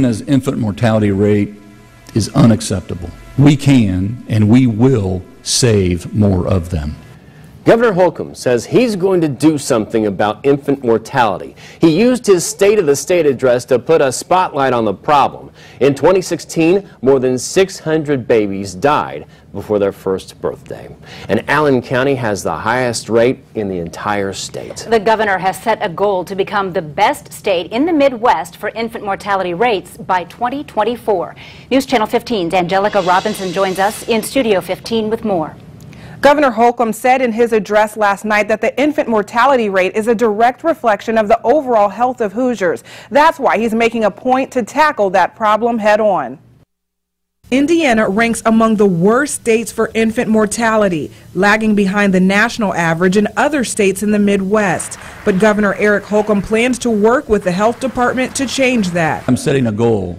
Indiana's infant mortality rate is unacceptable. We can and we will save more of them. Governor Holcomb says he's going to do something about infant mortality. He used his State of the State address to put a spotlight on the problem. In 2016, more than 600 babies died before their first birthday. And Allen County has the highest rate in the entire state. The governor has set a goal to become the best state in the Midwest for infant mortality rates by 2024. News Channel 15's Angelica Robinson joins us in Studio 15 with more. Governor Holcomb said in his address last night that the infant mortality rate is a direct reflection of the overall health of Hoosiers. That's why he's making a point to tackle that problem head on. Indiana ranks among the worst states for infant mortality, lagging behind the national average in other states in the Midwest. But Governor Eric Holcomb plans to work with the health department to change that. I'm setting a goal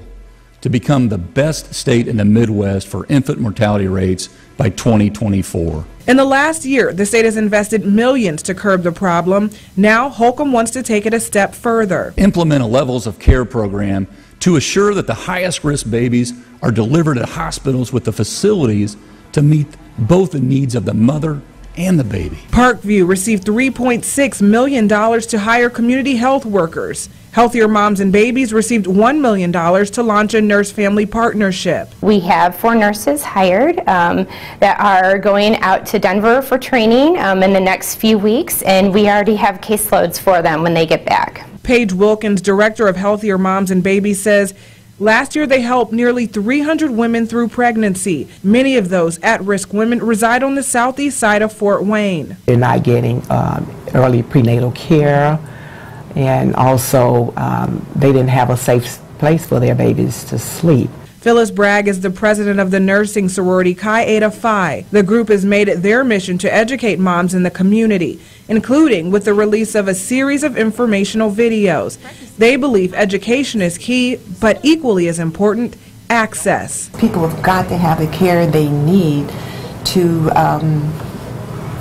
to become the best state in the Midwest for infant mortality rates by 2024. In the last year, the state has invested millions to curb the problem. Now, Holcomb wants to take it a step further. Implement a levels of care program to assure that the highest risk babies are delivered at hospitals with the facilities to meet both the needs of the mother and the baby. Parkview received $3.6 million to hire community health workers. Healthier Moms and Babies received $1 million to launch a nurse-family partnership. We have 4 nurses hired that are going out to Denver for training in the next few weeks, and we already have caseloads for them when they get back. Paige Wilkins, director of Healthier Moms and Babies, says last year they helped nearly 300 women through pregnancy. Many of those at-risk women reside on the southeast side of Fort Wayne. They're not getting early prenatal care, and also they didn't have a safe place for their babies to sleep. Phyllis Bragg is the president of the nursing sorority Chi Eta Phi. The group has made it their mission to educate moms in the community, including with the release of a series of informational videos. They believe education is key, but equally as important, access. People have got to have the care they need to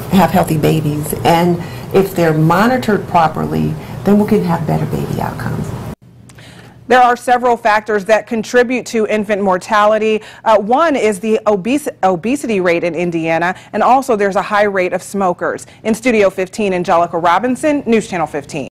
have healthy babies, and if they're monitored properly, then we can have better baby outcomes. There are several factors that contribute to infant mortality. One is the obesity rate in Indiana, and also there's a high rate of smokers. In Studio 15, Angelica Robinson, News Channel 15.